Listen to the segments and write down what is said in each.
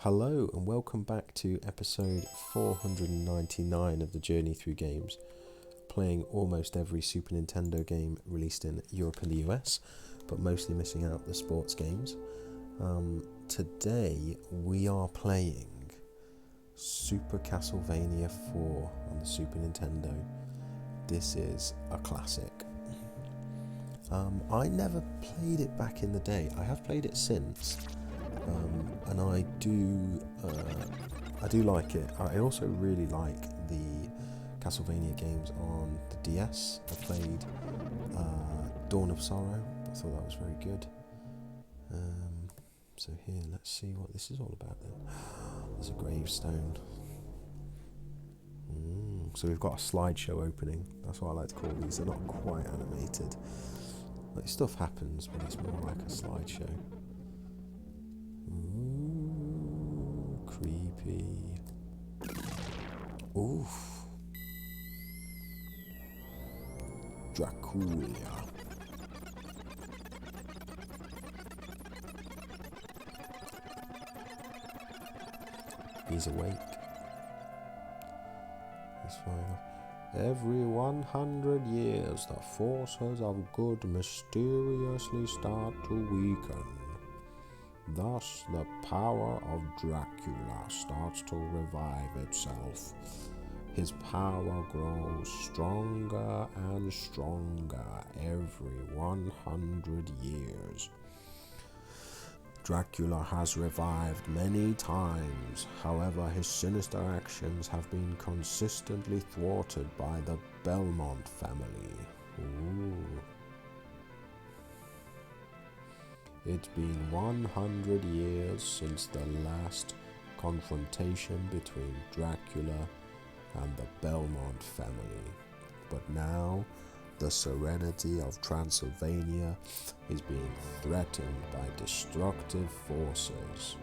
Hello and welcome back to episode 499 of the Journey Through Games, playing almost every Super Nintendo game released in Europe and the US, but mostly missing out the sports games. Today we are playing Super Castlevania 4 on the Super Nintendo. This is a classic. I never played it back in the day. I have played it since. And I do like it. I also really like the Castlevania games on the DS. I played Dawn of Sorrow. I thought that was very good. So here, let's see what this is all about then. There's a gravestone. So we've got a slideshow opening. That's what I like to call these. They're not quite animated. Like, stuff happens, but it's more like a slideshow. Creepy. Oof. Dracula. He's awake. He's flying off. Every 100 years, the forces of good mysteriously start to weaken. Thus, the power of Dracula starts to revive itself. His power grows stronger and stronger every 100 years. Dracula has revived many times, however his sinister actions have been consistently thwarted by the Belmont family. It's been 100 years since the last confrontation between Dracula and the Belmont family, but now the serenity of Transylvania is being threatened by destructive forces.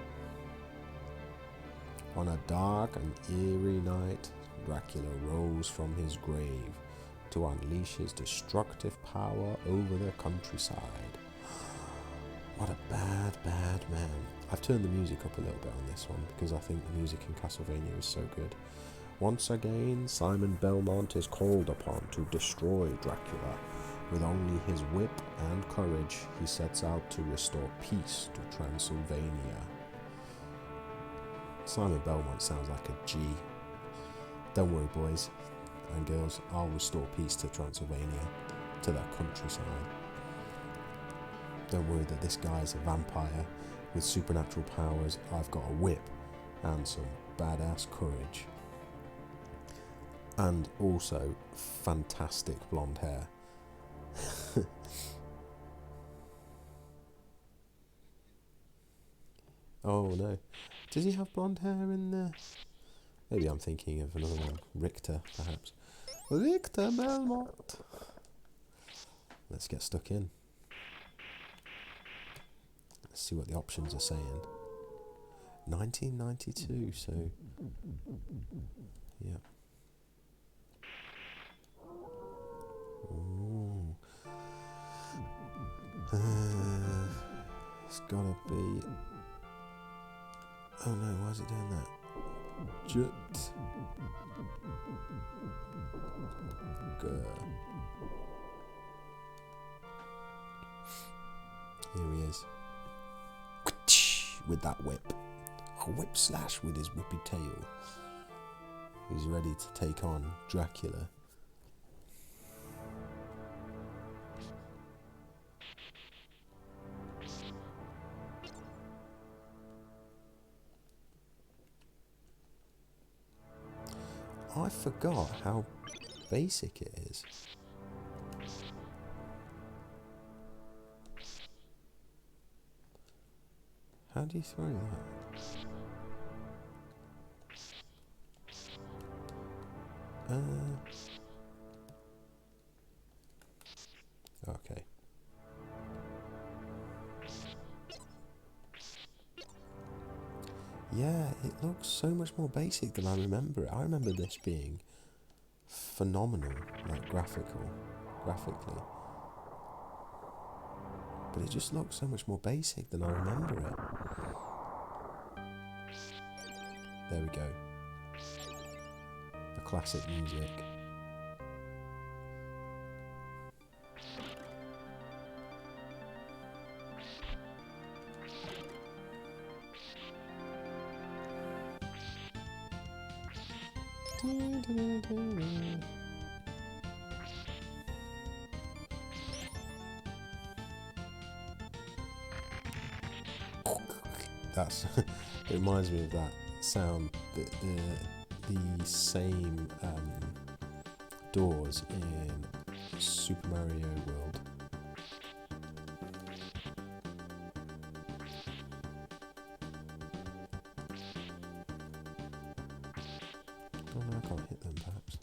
On a dark and eerie night, Dracula rose from his grave to unleash his destructive power over the countryside. What a bad man. I've turned the music up a little bit on this one because I think the music in Castlevania is so good. Once again, Simon Belmont is called upon to destroy Dracula. With only his whip and courage, he sets out to restore peace to Transylvania. Simon Belmont sounds like a G. Don't worry, boys and girls, I'll restore peace to Transylvania, to that countryside. Don't worry that this guy's a vampire with supernatural powers. I've got a whip and some badass courage. And also fantastic blonde hair. Oh no. Does he have blonde hair in there? Maybe I'm thinking of another one. Richter, perhaps. Richter Belmont. Let's get stuck in. Let's see what the options are saying. 1992, so... yeah. Ooh. It's gotta be... oh no, why is it doing that? Jut. Here he is. With that whip. A whip slash with his whippy tail. He's ready to take on Dracula. I forgot how basic it is. How do you throw that? Okay. Yeah, it looks so much more basic than I remember it. I remember this being phenomenal, like graphically. But it just looks so much more basic than I remember it. There we go. The classic music. That's it reminds me of that sound, the same doors in Super Mario World. Oh no, I can't hit them perhaps.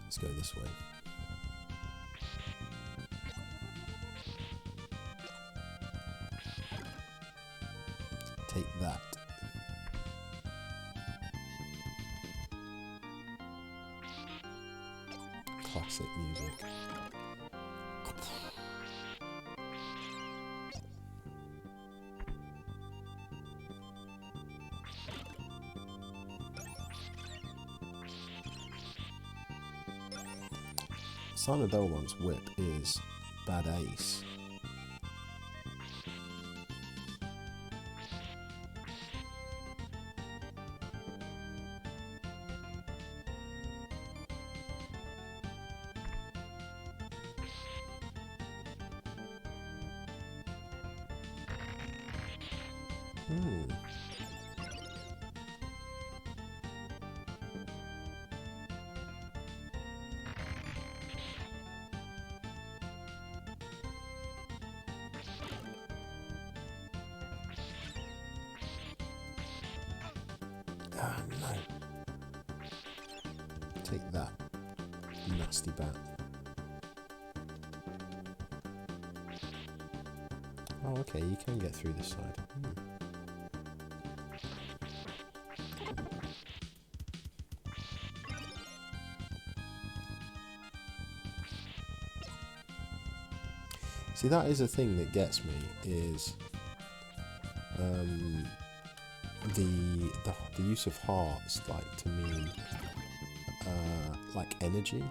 Let's go this way. Take that. Classic music. Simon Belmont's whip is bad ace. Ah, no. Take that, nasty bat. Oh, okay, you can get through this side. See, that is a thing that gets me, is the use of hearts, like, to mean like energy,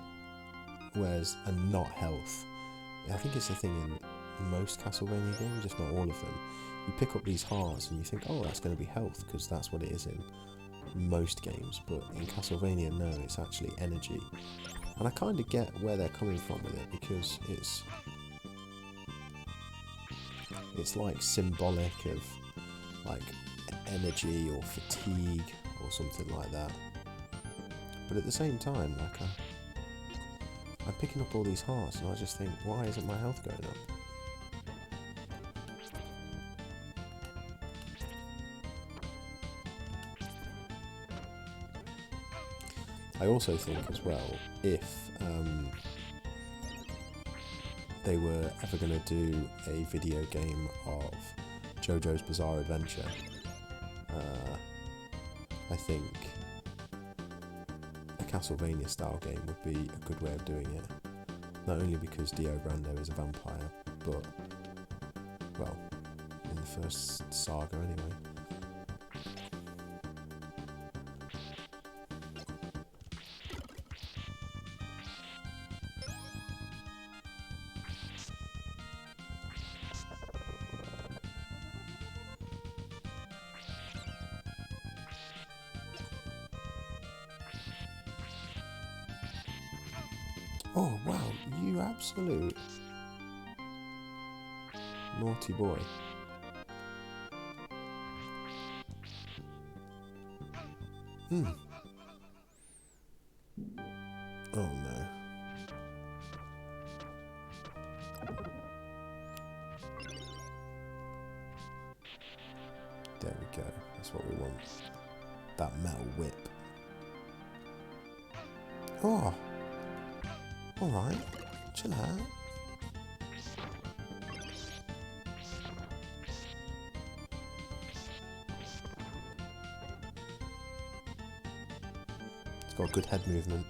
whereas and not health. I think it's a thing in most Castlevania games, if not all of them. You pick up these hearts and you think, oh, that's going to be health, because that's what it is in most games. But in Castlevania, no, it's actually energy. And I kind of get where they're coming from with it, because it's like symbolic of like energy or fatigue or something like that. But at the same time, like I'm picking up all these hearts and I just think, why isn't my health going up? I also think as well, if they were ever going to do a video game of JoJo's Bizarre Adventure, I think a Castlevania style game would be a good way of doing it. Not only because Dio Brando is a vampire, but, well, in the first saga anyway. Oh, wow, you absolute naughty boy. Oh, no. There we go. That's what we want. That metal whip. Oh. Alright, chill out. It's got good head movement.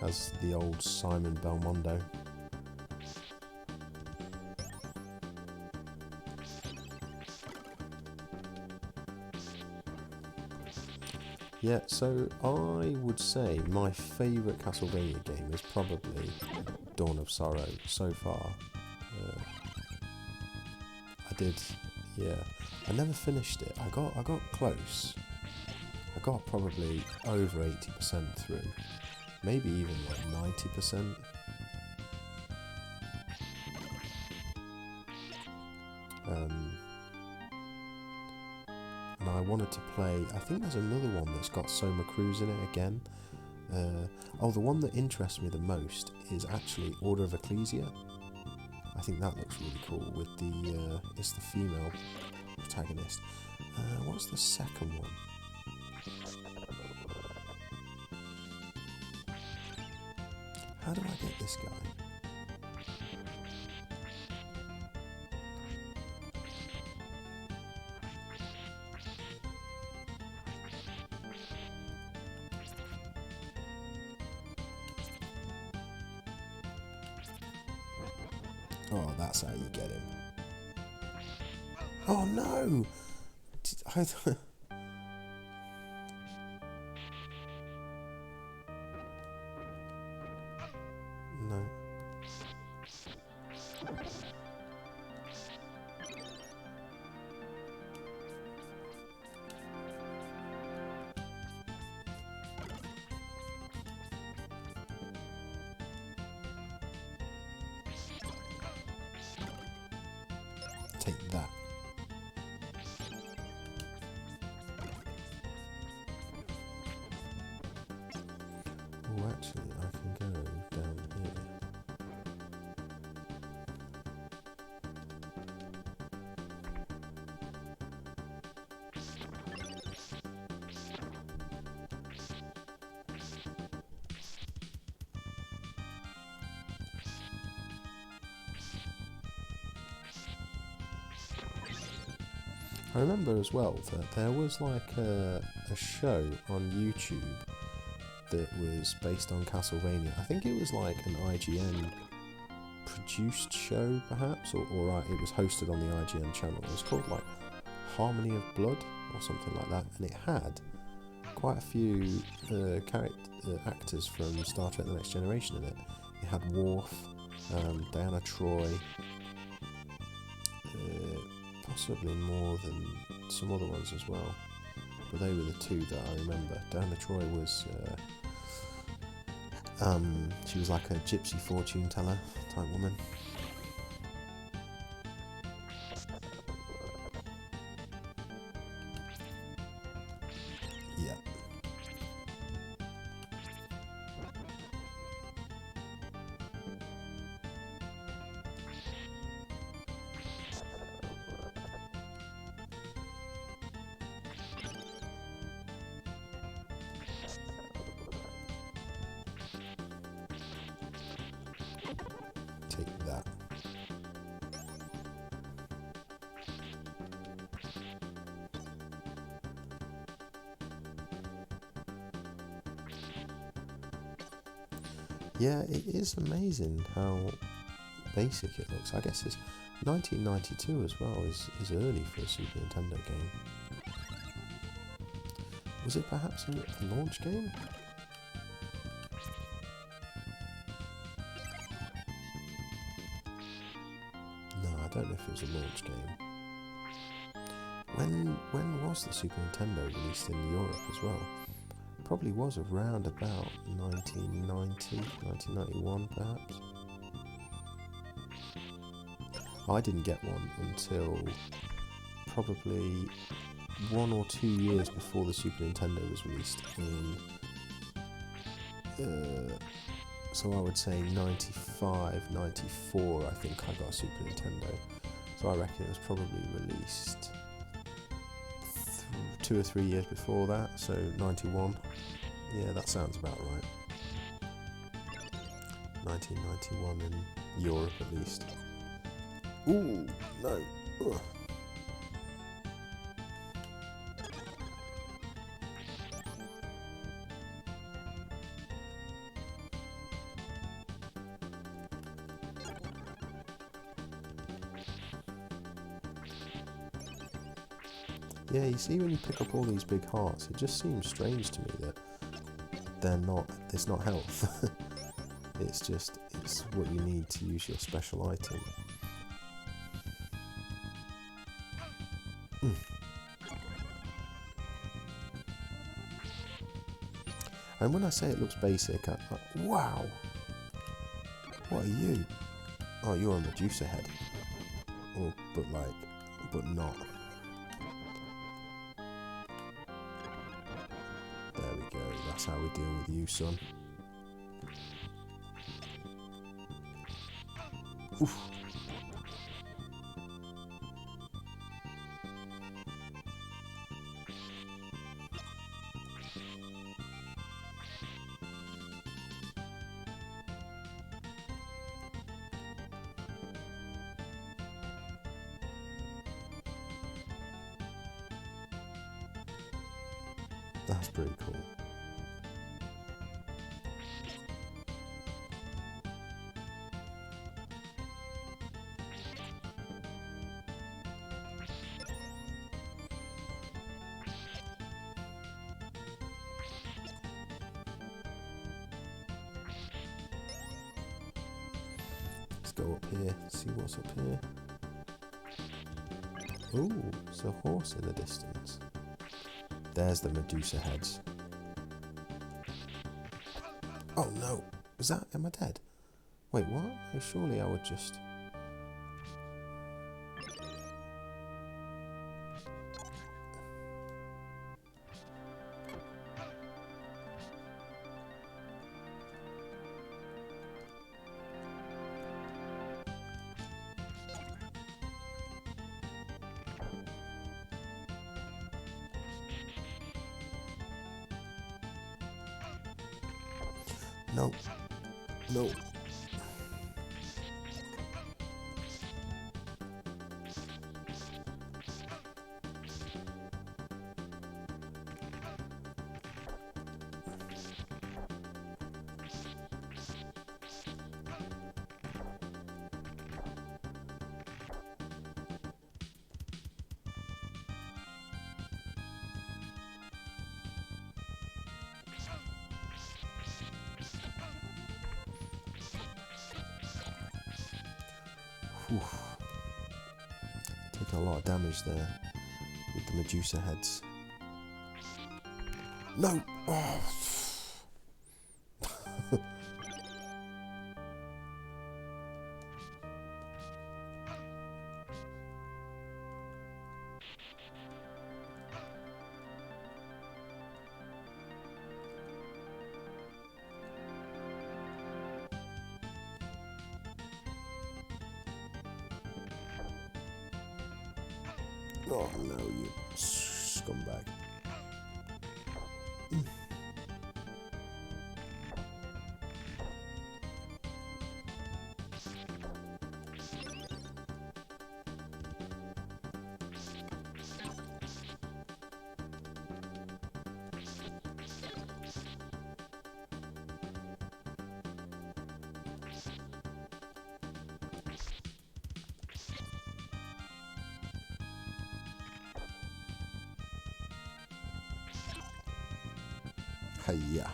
Has the old Simon Belmondo. Yeah, so I would say my favourite Castlevania game is probably Dawn of Sorrow so far. Uh, I did, yeah. I never finished it. I got close. I got probably over 80% through. Maybe even like 90%. And I wanted to play, I think there's another one that's got Soma Cruz in it again. The one that interests me the most is actually Order of Ecclesia. I think that looks really cool with the, it's the female protagonist. What's the second one? How do I get this guy? Oh, that's how you get him. Oh no! No. Take that. Oh, actually, I can go down here. I remember as well that there was like a show on YouTube that was based on Castlevania. I think it was like an IGN produced show, perhaps, or it was hosted on the IGN channel. It was called like Harmony of Blood or something like that, and it had quite a few actors from Star Trek: The Next Generation in it. It had Worf, Diana Troy, possibly more than some other ones as well, but they were the two that I remember. Diana Troy was she was like a gypsy fortune teller type woman. Yeah. Take that. Yeah, it is amazing how basic it looks. I guess it's 1992 as well, is early for a Super Nintendo game. Was it perhaps a launch game? No, I don't know if it was a launch game. When was the Super Nintendo released in Europe as well? Probably was around about 1990, 1991 perhaps. I didn't get one until probably 1 or 2 years before the Super Nintendo was released in, so I would say 95, 94 I think I got a Super Nintendo. So I reckon it was probably released 2 or 3 years before that, so 91. Yeah, that sounds about right. 1991 in Europe at least. Ooh, no. Ugh. Yeah, you see when you pick up all these big hearts, it just seems strange to me that it's not health. It's what you need to use your special item. And when I say it looks basic, wow! What are you? Oh, you're a Medusa head. Oh, but not. There we go, that's how we deal with you, son. Oof. That's pretty cool. Let's go up here, see what's up here. Ooh, it's a horse in the distance. There's the Medusa heads. Oh no! Am I dead? Wait, what? No, surely I would just... No. No. Whew. Taking a lot of damage there with the Medusa heads. No! Oh. Oh no, you scumbag. Hiya.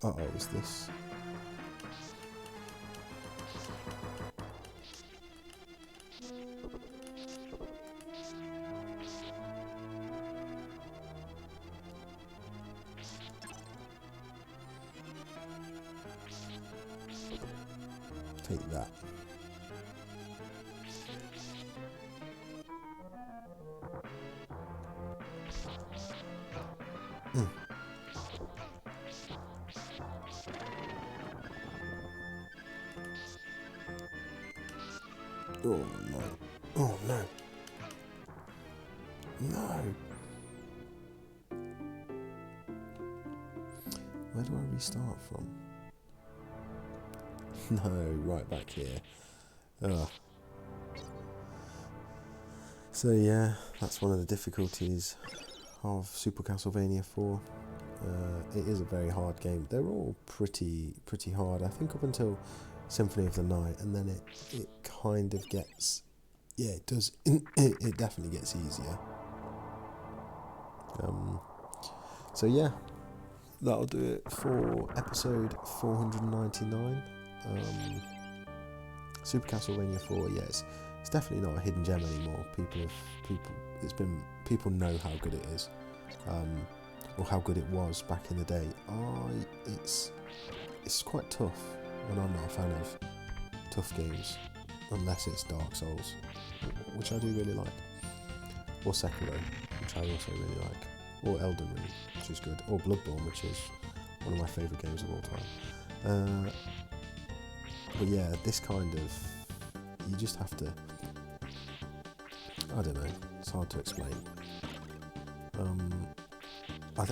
Uh-oh, is this... Take that. Oh no. Oh no. No. Where do I restart from? No, right back here. Ugh. So yeah, that's one of the difficulties of Super Castlevania 4. It is a very hard game. They're all pretty hard. I think up until Symphony of the Night, and then it kind of gets, yeah, it does. It definitely gets easier. So yeah, that'll do it for episode 499. Super Castlevania 4. Yes, it's definitely not a hidden gem anymore. People know how good it is. Or how good it was back in the day. It's quite tough, and I'm not a fan of tough games, unless it's Dark Souls, which I do really like, or Sekiro, which I also really like, or Elden Ring, which is good, or Bloodborne, which is one of my favourite games of all time. But yeah, this kind of, you just have to, I don't know, it's hard to explain.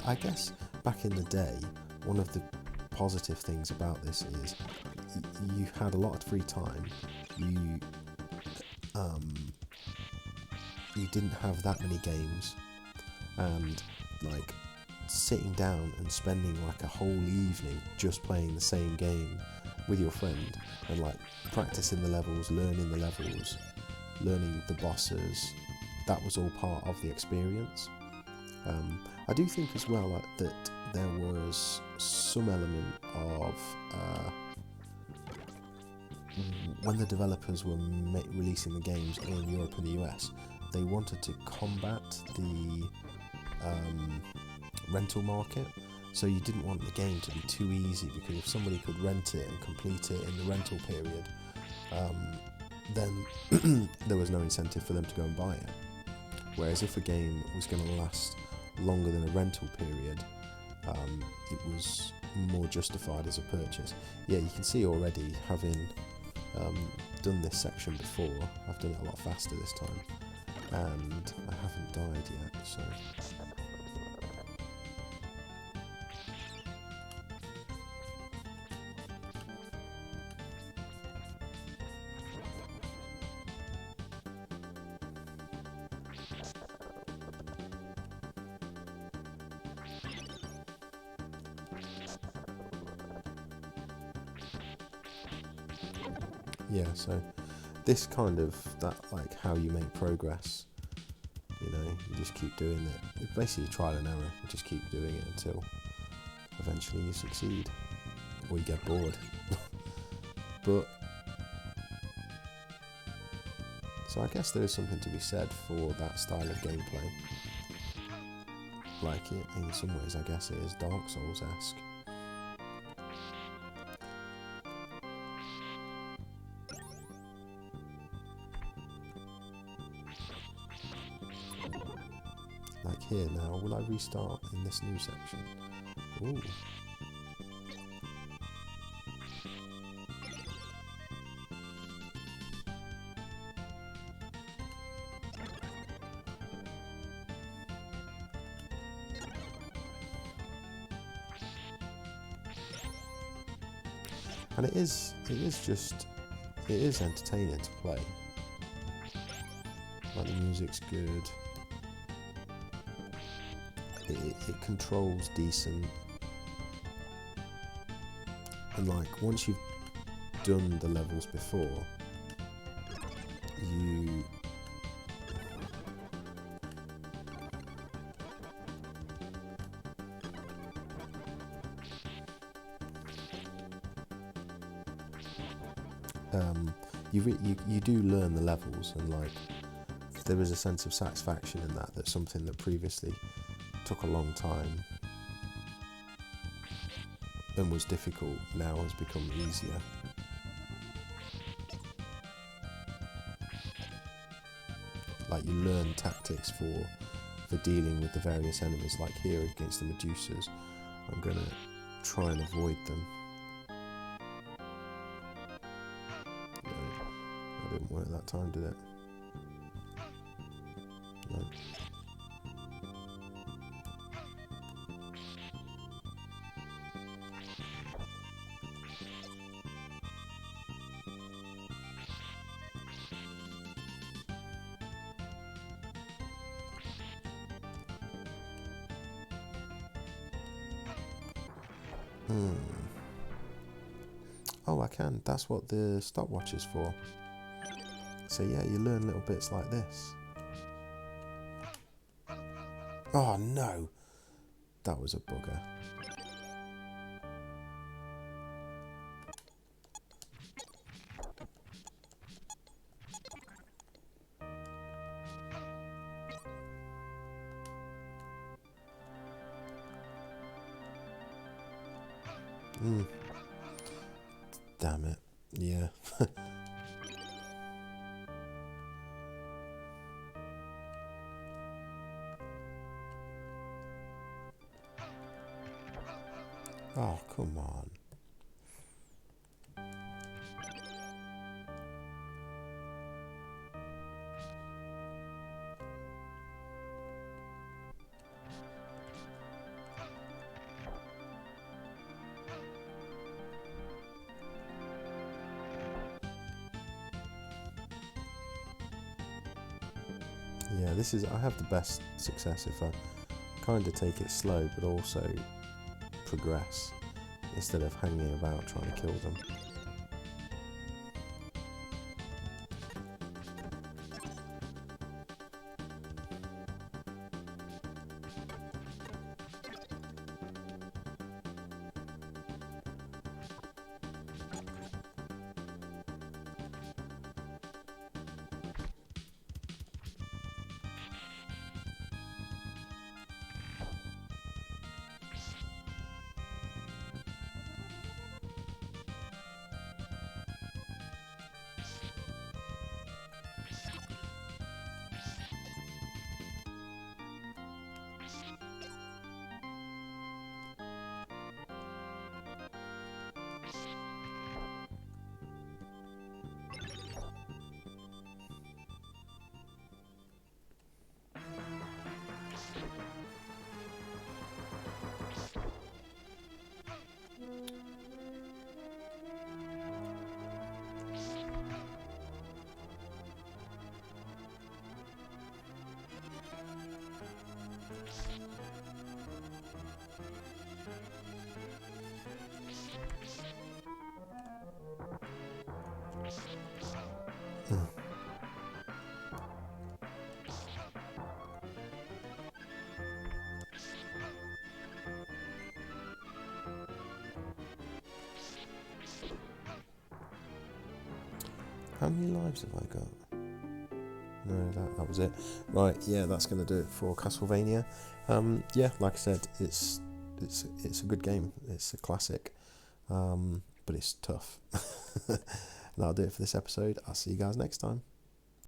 I guess back in the day, one of the positive things about this is you had a lot of free time. You didn't have that many games, and like sitting down and spending like a whole evening just playing the same game with your friend and like practicing the levels, learning the bosses. That was all part of the experience. I do think as well that there was some element of when the developers were releasing the games in Europe and the US, they wanted to combat the rental market. So you didn't want the game to be too easy, because if somebody could rent it and complete it in the rental period, then there was no incentive for them to go and buy it. Whereas if a game was going to last longer than a rental period, it was more justified as a purchase. Yeah, you can see already, having done this section before, I've done it a lot faster this time, and I haven't died yet, so... Yeah, so this kind of, that like how you make progress, you just keep doing it. It's basically trial and error. You just keep doing it until eventually you succeed, or you get bored. But so I guess there is something to be said for that style of gameplay. Like it, in some ways, I guess it is Dark Souls-esque. Like here now, will I restart in this new section? Ooh. And it is entertaining to play. Like the music's good. It controls decent, and like once you've done the levels before, you you do learn the levels, and like there is a sense of satisfaction in that something that previously took a long time and was difficult now has become easier. Like you learn tactics for dealing with the various enemies. Like here against the Medusas, I'm gonna try and avoid them. No, that didn't work that time, did it? No. Hmm. Oh, I can. That's what the stopwatch is for. So yeah, you learn little bits like this. Oh no, that was a bugger. Damn it. Yeah. Oh, come on. Yeah, this is. I have the best success if I kind of take it slow, but also progress instead of hanging about trying to kill them. How many lives have I got? No, that was it. Right, yeah, that's going to do it for Castlevania. Yeah, like I said, it's a good game. It's a classic, but it's tough. And that'll do it for this episode. I'll see you guys next time.